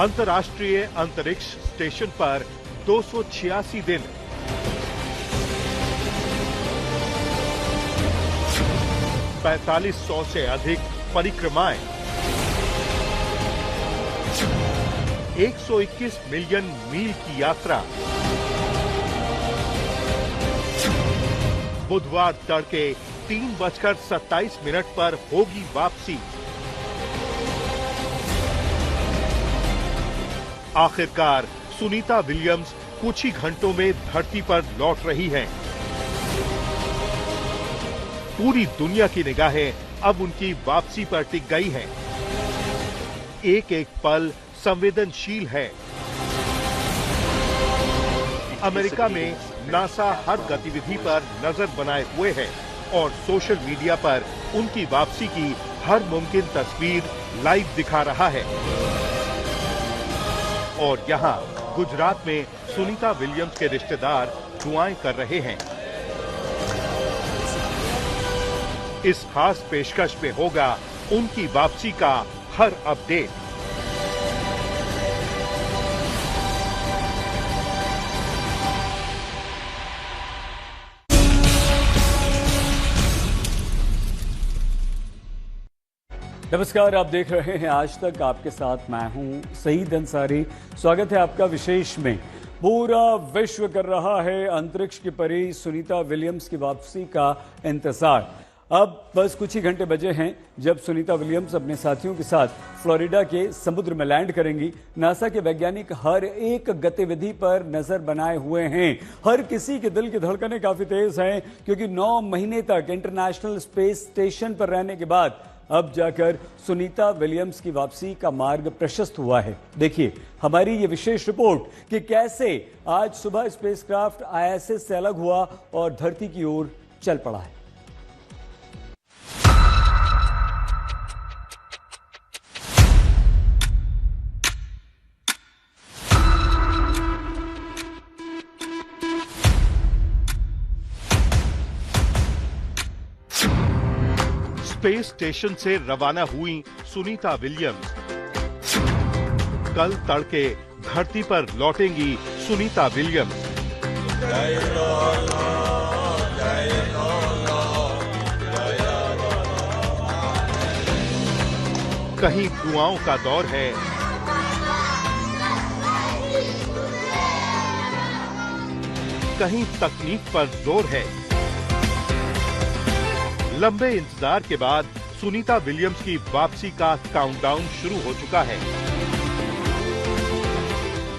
अंतर्राष्ट्रीय अंतरिक्ष स्टेशन पर 286 दिन। $4500 से अधिक परिक्रमाएं, 121 मिलियन मील की यात्रा। बुधवार तड़के 3:27 पर होगी वापसी। आखिरकार सुनीता विलियम्स कुछ ही घंटों में धरती पर लौट रही हैं। पूरी दुनिया की निगाहें अब उनकी वापसी पर टिक गई हैं। एक एक पल संवेदनशील है। अमेरिका में नासा हर गतिविधि पर नजर बनाए हुए है और सोशल मीडिया पर उनकी वापसी की हर मुमकिन तस्वीर लाइव दिखा रहा है। और यहाँ गुजरात में सुनीता विलियम्स के रिश्तेदार दुआएं कर रहे हैं। इस खास पेशकश में होगा उनकी वापसी का हर अपडेट। नमस्कार, आप देख रहे हैं आज तक। आपके साथ मैं हूं सईद अंसारी। स्वागत है आपका विशेष में। पूरा विश्व कर रहा है अंतरिक्ष की परी सुनीता विलियम्स की वापसी का इंतजार। अब बस कुछ ही घंटे बचे हैं जब सुनीता विलियम्स अपने साथियों के साथ फ्लोरिडा के समुद्र में लैंड करेंगी। नासा के वैज्ञानिक हर एक गतिविधि पर नजर बनाए हुए हैं। हर किसी के दिल की धड़कनें काफी तेज हैं क्योंकि 9 महीने तक इंटरनेशनल स्पेस स्टेशन पर रहने के बाद अब जाकर सुनीता विलियम्स की वापसी का मार्ग प्रशस्त हुआ है। देखिए हमारी ये विशेष रिपोर्ट कि कैसे आज सुबह स्पेसक्राफ्ट ISS से अलग हुआ और धरती की ओर चल पड़ा है। स्पेस स्टेशन से रवाना हुई सुनीता विलियम्स। कल तड़के धरती पर लौटेंगी सुनीता विलियम्स। कहीं दुआओं का दौर है, कहीं तकनीक पर जोर है। लंबे इंतजार के बाद सुनीता विलियम्स की वापसी का काउंटडाउन शुरू हो चुका है।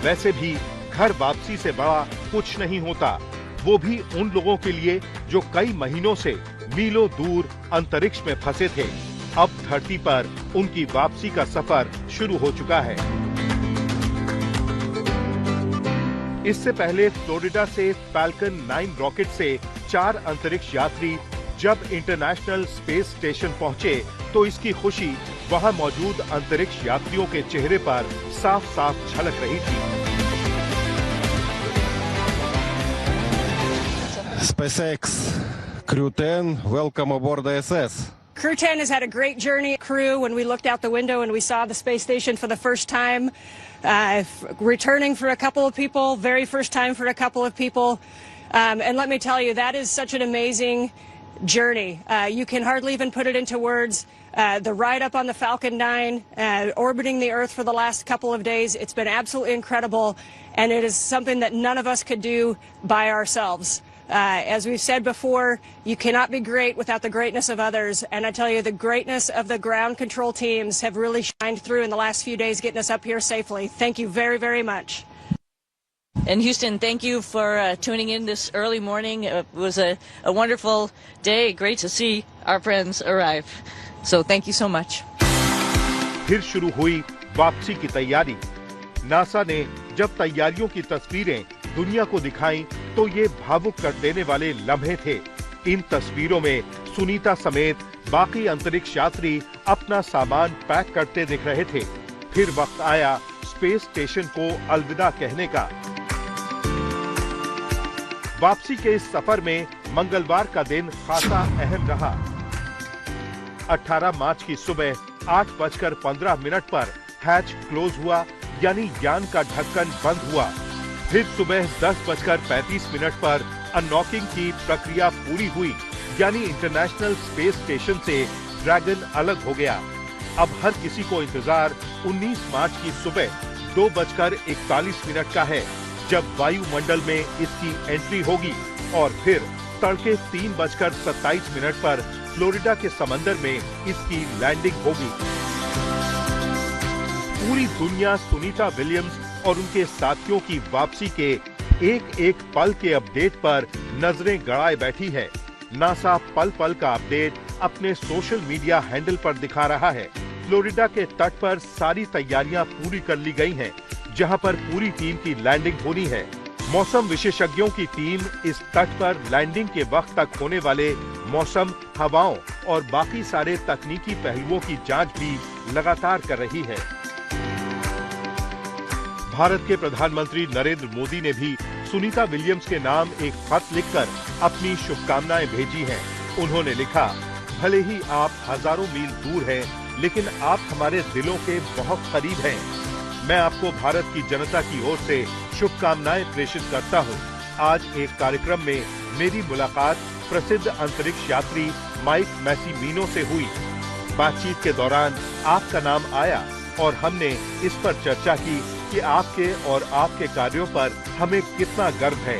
वैसे भी घर वापसी से बड़ा कुछ नहीं होता, वो भी उन लोगों के लिए जो कई महीनों से मीलों दूर अंतरिक्ष में फंसे थे। अब धरती पर उनकी वापसी का सफर शुरू हो चुका है। इससे पहले फ्लोरिडा से फैल्कन 9 रॉकेट से 4 अंतरिक्ष यात्री जब इंटरनेशनल स्पेस स्टेशन पहुंचे तो इसकी खुशी वहां मौजूद अंतरिक्ष यात्रियों के चेहरे पर साफ साफ झलक रही थी। SpaceX Crew 10, welcome aboard the ISS. Crew 10 has had a great journey. Crew, when we looked out the window and we saw the space station for the first time, returning for a couple of people, very first time for a couple of people. And let me tell you, that is such an amazing journey. You can hardly even put it into words. The ride up on the Falcon 9, orbiting the Earth for the last couple of days, it's been absolutely incredible, and it is something that none of us could do by ourselves. As we've said before, you cannot be great without the greatness of others, and I tell you, the greatness of the ground control teams have really shined through in the last few days getting us up here safely. Thank you very, very much. And Houston, thank you for tuning in this early morning. It was a wonderful day. Great to see our friends arrive. So thank you so much. फिर शुरू हुई वापसी की तैयारी। NASA ने जब तैयारियों की तस्वीरें दुनिया को दिखाई तो ये भावुक कर देने वाले लम्हे थे। इन तस्वीरों में सुनीता समेत बाकी अंतरिक्ष यात्री अपना सामान पैक करते दिख रहे थे। फिर वक्त आया स्पेस स्टेशन को अलविदा कहने का। वापसी के इस सफर में मंगलवार का दिन खासा अहम रहा। 18 मार्च की सुबह 8:15 पर हैच क्लोज हुआ। यानी यान का ढक्कन बंद हुआ। फिर सुबह 10:35 पर अनलॉकिंग की प्रक्रिया पूरी हुई, यानी इंटरनेशनल स्पेस स्टेशन से ड्रैगन अलग हो गया। अब हर किसी को इंतजार 19 मार्च की सुबह 2:41 का है, जब वायुमंडल में इसकी एंट्री होगी और फिर तड़के 3:27 पर फ्लोरिडा के समंदर में इसकी लैंडिंग होगी। पूरी दुनिया सुनीता विलियम्स और उनके साथियों की वापसी के एक एक पल के अपडेट पर नजरें गड़ाए बैठी है। नासा पल पल का अपडेट अपने सोशल मीडिया हैंडल पर दिखा रहा है। फ्लोरिडा के तट पर सारी तैयारियां पूरी कर ली गई हैं, जहां पर पूरी टीम की लैंडिंग होनी है। मौसम विशेषज्ञों की टीम इस तट पर लैंडिंग के वक्त तक होने वाले मौसम, हवाओं और बाकी सारे तकनीकी पहलुओं की जांच भी लगातार कर रही है। भारत के प्रधानमंत्री नरेंद्र मोदी ने भी सुनीता विलियम्स के नाम एक खत लिखकर अपनी शुभकामनाएं भेजी हैं। उन्होंने लिखा, भले ही आप हजारों मील दूर हैं, लेकिन आप हमारे दिलों के बहुत करीब हैं। मैं आपको भारत की जनता की ओर से शुभकामनाएं प्रेषित करता हूं। आज एक कार्यक्रम में मेरी मुलाकात प्रसिद्ध अंतरिक्ष यात्री माइक मैसीमिनो से हुई। बातचीत के दौरान आपका नाम आया और हमने इस पर चर्चा की कि आपके और आपके कार्यों पर हमें कितना गर्व है।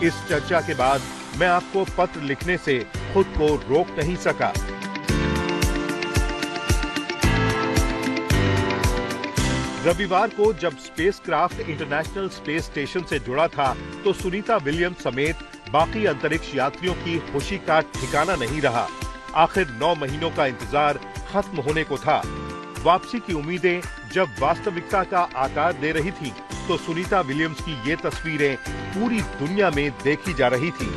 इस चर्चा के बाद मैं आपको पत्र लिखने से खुद को रोक नहीं सका। रविवार को जब स्पेसक्राफ्ट इंटरनेशनल स्पेस स्टेशन से जुड़ा था, तो सुनीता विलियम्स समेत बाकी अंतरिक्ष यात्रियों की खुशी का ठिकाना नहीं रहा। आखिर 9 महीनों का इंतजार खत्म होने को था। वापसी की उम्मीदें जब वास्तविकता का आकार दे रही थी, तो सुनीता विलियम्स की ये तस्वीरें पूरी दुनिया में देखी जा रही थी।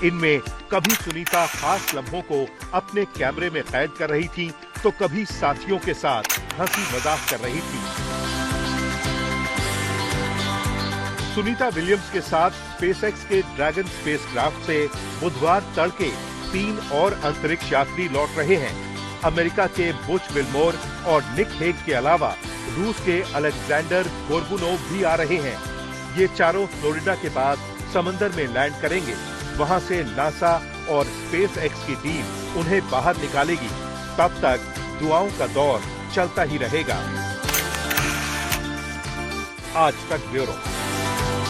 इनमें कभी सुनीता खास लम्हों को अपने कैमरे में कैद कर रही थी, तो कभी साथियों के साथ हंसी मजाक कर रही थी। सुनीता विलियम्स के साथ स्पेसएक्स के ड्रैगन स्पेसक्राफ्ट से बुधवार तड़के 3 और अंतरिक्ष यात्री लौट रहे हैं। अमेरिका के बुच विल्मोर और निक हेग के अलावा रूस के अलेक्जेंडर गोर्बुनोव भी आ रहे हैं। ये चारों फ्लोरिडा के बाद समंदर में लैंड करेंगे। वहां से नासा और स्पेसएक्स की टीम उन्हें बाहर निकालेगी। तब तक दुआओं का दौर चलता ही रहेगा। आज तक ब्यूरो।